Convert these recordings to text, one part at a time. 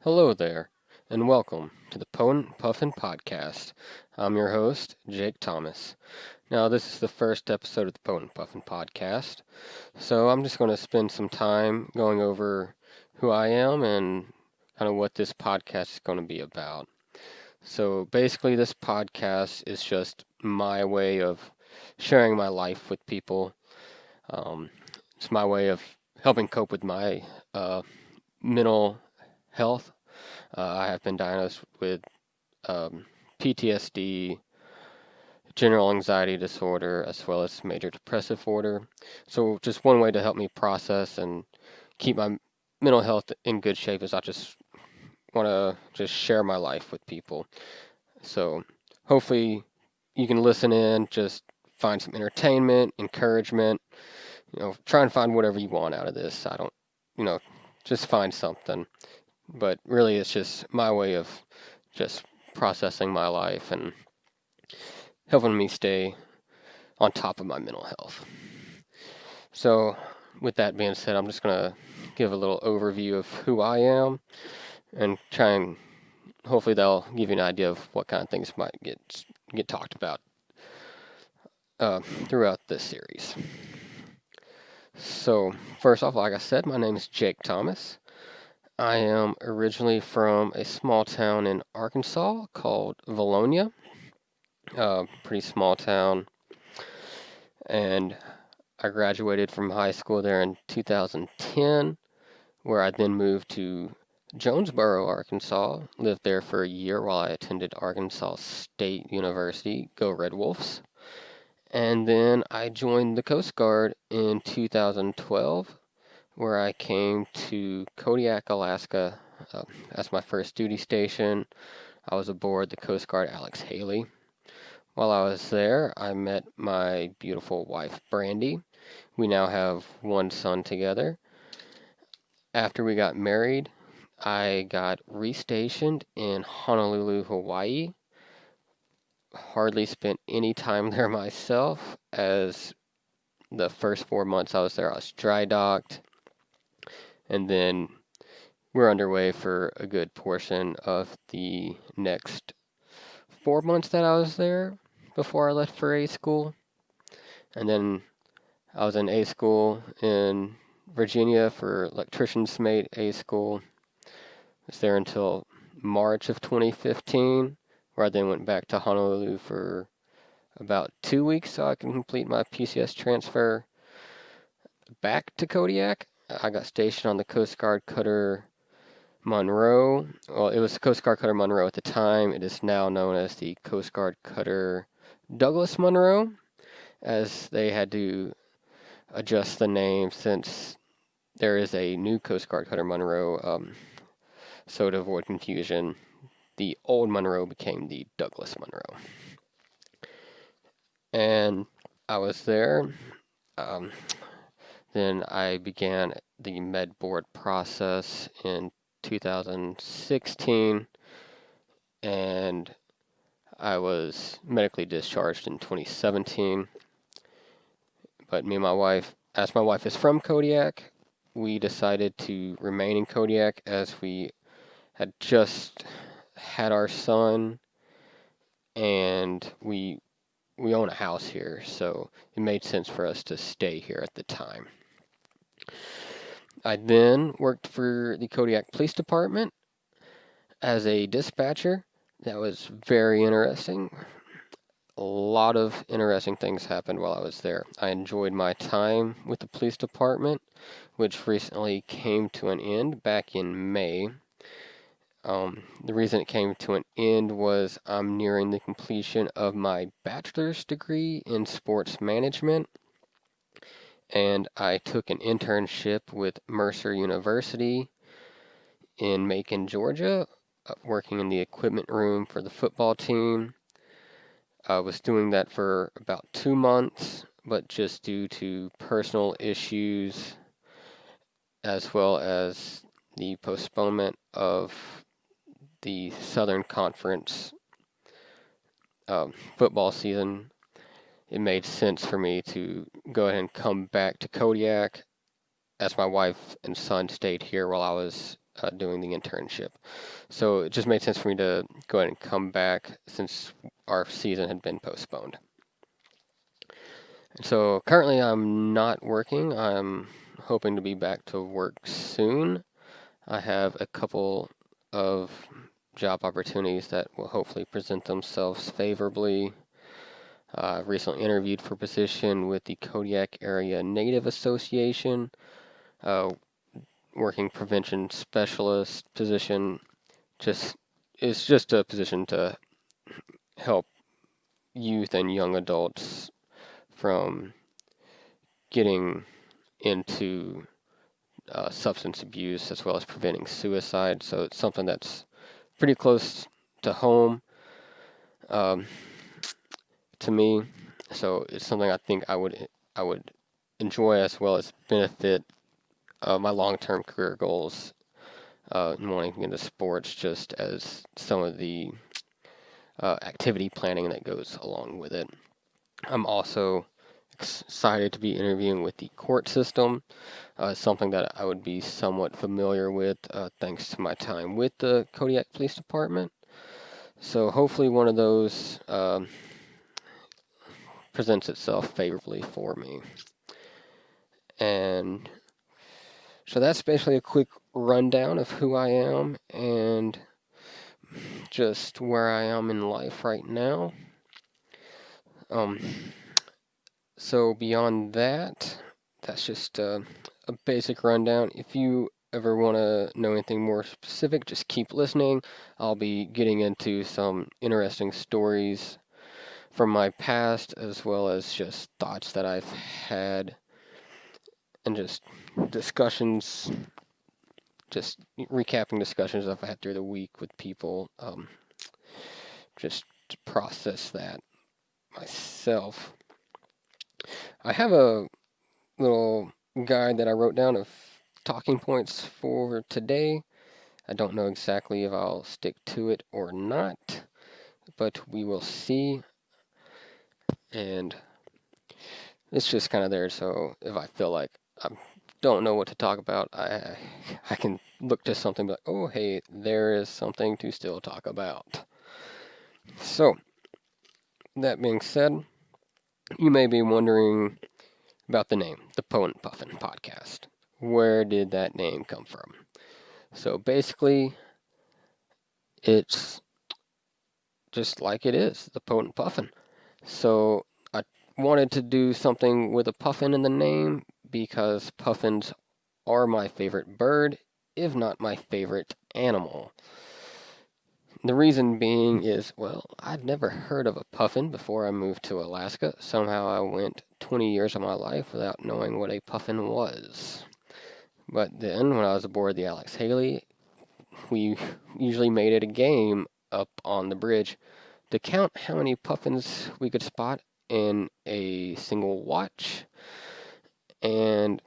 Hello there, and welcome to the Potent Puffin Podcast. I'm your host, Jake Thomas. Now, this is the first episode of the Potent Puffin Podcast, so I'm just going to spend some time going over who I am and kind of what this podcast is going to be about. So, basically, this podcast is just my way of sharing my life with people. Um, it's my way of helping cope with my mental health. I have been diagnosed with PTSD, general anxiety disorder, as well as major depressive disorder. So, just one way to help me process and keep my mental health in good shape is I just want to just share my life with people. So, hopefully, you can listen in, just find some entertainment, encouragement. Try and find whatever you want out of this. I don't, just find something. But really, it's just my way of just processing my life and helping me stay on top of my mental health. So, with that being said, I'm just going to give a little overview of who I am and try and hopefully that'll give you an idea of what kind of things might get talked about throughout this series. So, first off, like I said, my name is Jake Thomas. I am originally from a small town in Arkansas called Valonia. Pretty small town. And I graduated from high school there in 2010, where I then moved to Jonesboro, Arkansas. Lived there for a year while I attended Arkansas State University. Go Red Wolves. And then I joined the Coast Guard in 2012, where I came to Kodiak, Alaska, as my first duty station. I was aboard the Coast Guard Alex Haley. While I was there, I met my beautiful wife, Brandy. We now have one son together. After we got married, I got restationed in Honolulu, Hawaii. Hardly spent any time there myself, as the first 4 months I was there, I was dry docked. And then we're underway for a good portion of the next 4 months that I was there before I left for A school. And then I was in A school in Virginia for electrician's mate A school. I was there until March of 2015, where I then went back to Honolulu for about 2 weeks so I can complete my PCS transfer back to Kodiak. I got stationed on the Coast Guard Cutter Monroe. Well, it was the Coast Guard Cutter Monroe at the time. It is now known as the Coast Guard Cutter Douglas Monroe, as they had to adjust the name since there is a new Coast Guard Cutter Monroe. So to avoid confusion, the old Monroe became the Douglas Monroe. And I was there. Then I began the med board process in 2016, and I was medically discharged in 2017. But me and my wife, as my wife is from Kodiak, we decided to remain in Kodiak as we had just had our son, and we own a house here, so it made sense for us to stay here at the time. I then worked for the Kodiak Police Department as a dispatcher. That was very interesting. A lot of interesting things happened while I was there. I enjoyed my time with the police department, which recently came to an end back in May. The reason it came to an end was I'm nearing the completion of my bachelor's degree in sports management, and I took an internship with Mercer University in Macon, Georgia, working in the equipment room for the football team. I was doing that for about 2 months, but just due to personal issues, as well as the postponement of the Southern Conference football season, it made sense for me to go ahead and come back to Kodiak, as my wife and son stayed here while I was doing the internship. So it just made sense for me to go ahead and come back since our season had been postponed. So currently I'm not working. I'm hoping to be back to work soon. I have a couple of job opportunities that will hopefully present themselves favorably. I recently interviewed for a position with the Kodiak Area Native Association, uh, working prevention specialist position. It's just a position to help youth and young adults from getting into substance abuse as well as preventing suicide. So it's something that's pretty close to home um, to me. So it's something I think I would enjoy as well as benefit my long-term career goals and wanting to get into sports, just as some of the activity planning that goes along with it. I'm also excited to be interviewing with the court system, something that I would be somewhat familiar with thanks to my time with the Kodiak Police Department. So hopefully one of those presents itself favorably for me. And so that's basically a quick rundown of who I am and just where I am in life right now. So beyond that, that's just a basic rundown. If you ever want to know anything more specific, just keep listening. I'll be getting into some interesting stories from my past, as well as just thoughts that I've had, and just discussions, just recapping discussions I've had through the week with people, just to process that myself. I have a little guide that I wrote down of talking points for today. I don't know exactly if I'll stick to it or not, but we will see. And it's just kind of there, so if I feel like I don't know what to talk about, I can look to something like, oh, hey, there is something to still talk about. So, that being said, you may be wondering about the name, the Potent Puffin Podcast. Where did that name come from? So basically, it's just like it is, the Potent Puffin. So I wanted to do something with a puffin in the name because puffins are my favorite bird, if not my favorite animal. The reason being is, well, I'd never heard of a puffin before I moved to Alaska. Somehow I went 20 years of my life without knowing what a puffin was. But then, when I was aboard the Alex Haley, we usually made it a game up on the bridge to count how many puffins we could spot in a single watch. And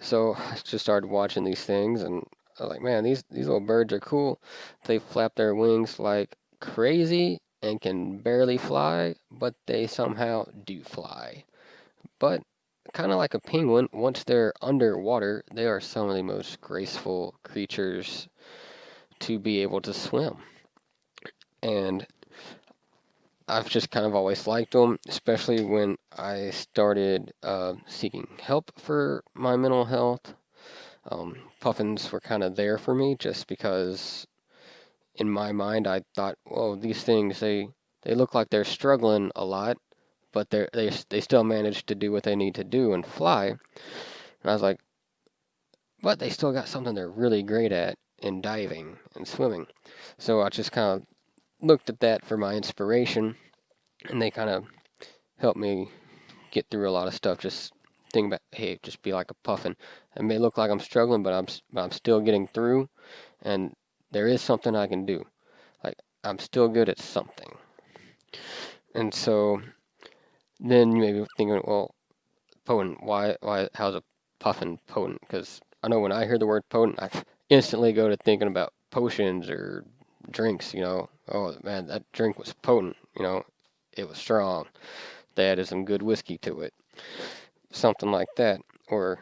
so I just started watching these things, and I was like, man, these little birds are cool. They flap their wings like crazy and can barely fly, but they somehow do fly. But kind of like a penguin, once they're underwater, they are some of the most graceful creatures to be able to swim. And I've just kind of always liked them, especially when I started seeking help for my mental health. Puffins were kind of there for me just because in my mind I thought, whoa, these things, they look like they're struggling a lot, but they still manage to do what they need to do and fly. And I was like, but they still got something they're really great at in diving and swimming. So I just kind of looked at that for my inspiration, and they kind of helped me get through a lot of stuff. Just think about, hey, just be like a puffin. It may look like I'm struggling, but I'm still getting through, and there is something I can do. Like, I'm still good at something. And so then you may be thinking, well, potent, how's a puffin potent? Because I know when I hear the word potent, I instantly go to thinking about potions or drinks, Oh, man, that drink was potent, it was strong. They added some good whiskey to it. Something like that. Or,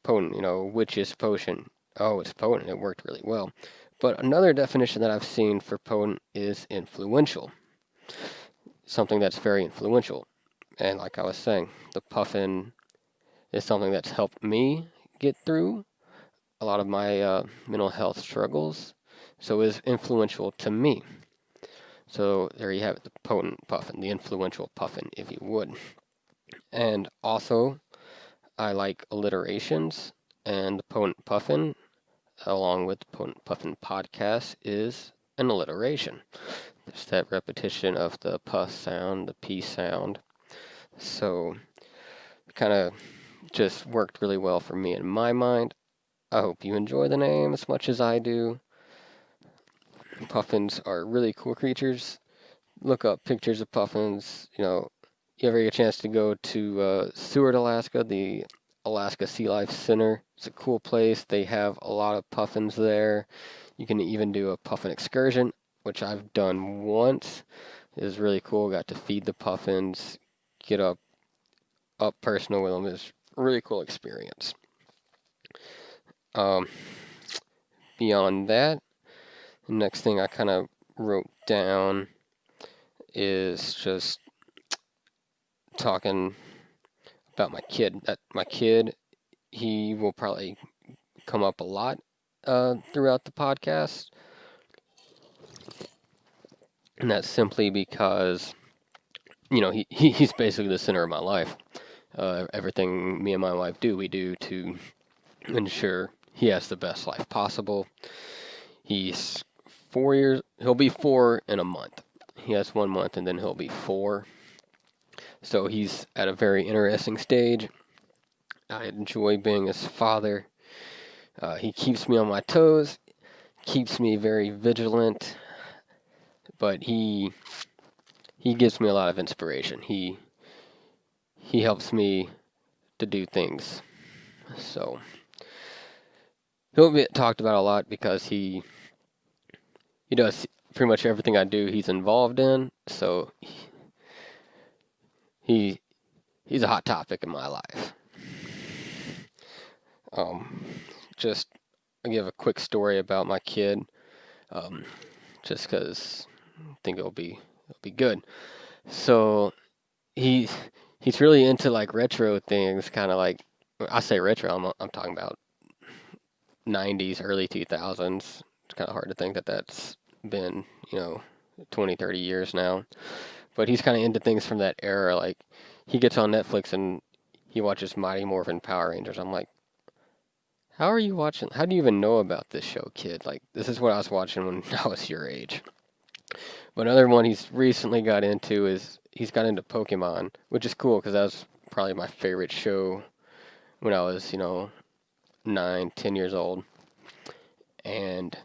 potent, witch's potion. Oh, it's potent. It worked really well. But another definition that I've seen for potent is influential. Something that's very influential. And like I was saying, the puffin is something that's helped me get through a lot of my mental health struggles. So is influential to me. So there you have it, the potent puffin, the influential puffin, if you would. And also, I like alliterations, and the Potent Puffin, along with the Potent Puffin Podcast, is an alliteration. It's that repetition of the puff sound, the p sound. So, kind of just worked really well for me in my mind. I hope you enjoy the name as much as I do. Puffins are really cool creatures. Look up pictures of puffins. You ever get a chance to go to Seward, Alaska, the Alaska Sea Life Center? It's a cool place. They have a lot of puffins there. You can even do a puffin excursion, which I've done once. It was really cool. Got to feed the puffins, get up personal with them. It was a really cool experience. Um, Beyond that, the next thing I kind of wrote down is just talking about my kid. My kid, he will probably come up a lot throughout the podcast, and that's simply because he's basically the center of my life. Everything me and my wife do, we do to ensure he has the best life possible. He's 4 years. He'll be 4 in a month. He has 1 month, and then he'll be 4. So he's at a very interesting stage. I enjoy being his father. He keeps me on my toes, keeps me very vigilant, but he gives me a lot of inspiration. He helps me to do things. So he'll be talked about a lot because he does pretty much everything I do. He's involved in, so he's a hot topic in my life. Just I'll give a quick story about my kid, just because I think it'll be good. So he's really into like retro things, kind of like I say retro. I'm talking about 90s, early 2000s. It's kind of hard to think that that's been 20, 30 years now. But he's kind of into things from that era. Like he gets on Netflix and he watches Mighty Morphin Power Rangers. I'm like, how are you watching? How do you even know about this show, kid? Like, this is what I was watching when I was your age. But another one he's recently got into is he's got into Pokemon, which is cool because that was probably my favorite show when I was, 9, 10 years old. And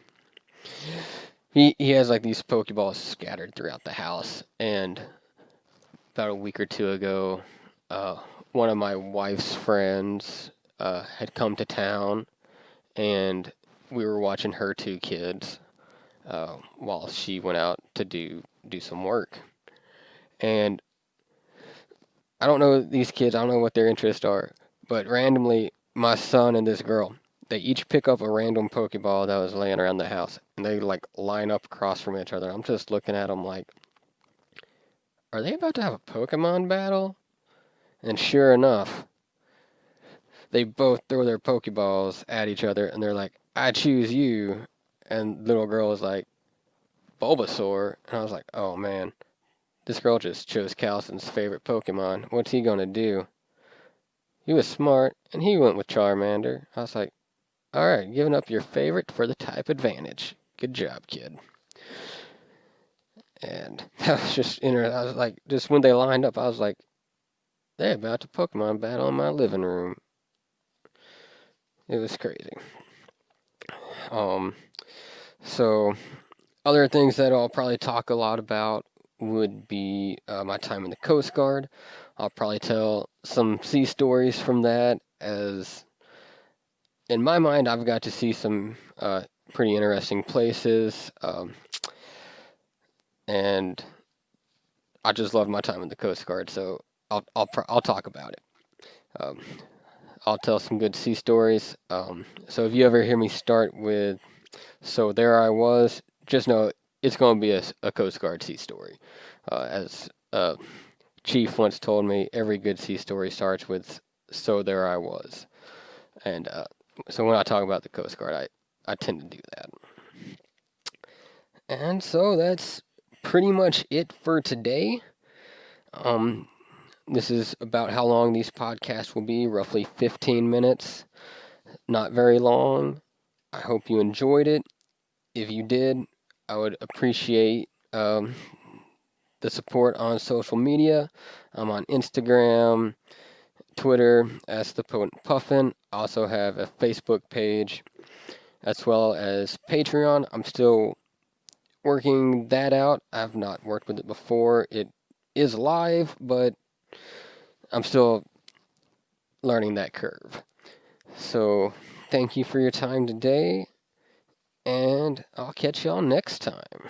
he has like these Pokeballs scattered throughout the house. And about a week or two ago, one of my wife's friends had come to town, and we were watching her 2 kids while she went out to do some work. And I don't know these kids. I don't know what their interests are, but randomly, my son and this girl, they each pick up a random Pokeball that was laying around the house, and they like line up across from each other. I'm just looking at them like, are they about to have a Pokemon battle? And sure enough, they both throw their Pokeballs at each other, and they're like, I choose you. And little girl is like, Bulbasaur. And I was like, oh man, this girl just chose Calson's favorite Pokemon. What's he gonna do? He was smart, and he went with Charmander. I was like, alright, giving up your favorite for the type advantage. Good job, kid. And that was just interesting. I was like, just when they lined up, I was like, they're about to Pokemon battle in my living room. It was crazy. So other things that I'll probably talk a lot about would be my time in the Coast Guard. I'll probably tell some sea stories from that, as in my mind I've got to see some pretty interesting places, and I just love my time in the Coast Guard, so I'll talk about it. I'll tell some good sea stories. So if you ever hear me start with, so there I was, just know it's going to be a Coast Guard sea story. As Chief once told me, every good sea story starts with, so there I was. And so when I talk about the Coast Guard, I tend to do that. And so that's pretty much it for today. This is about how long these podcasts will be, roughly 15 minutes. Not very long. I hope you enjoyed it. If you did, I would appreciate the support on social media. I'm on Instagram, Twitter as the Potent Puffin. I also have a Facebook page as well as Patreon. I'm still working that out. I've not worked with it before. It is live, but I'm still learning that curve. So, thank you for your time today, and I'll catch y'all next time.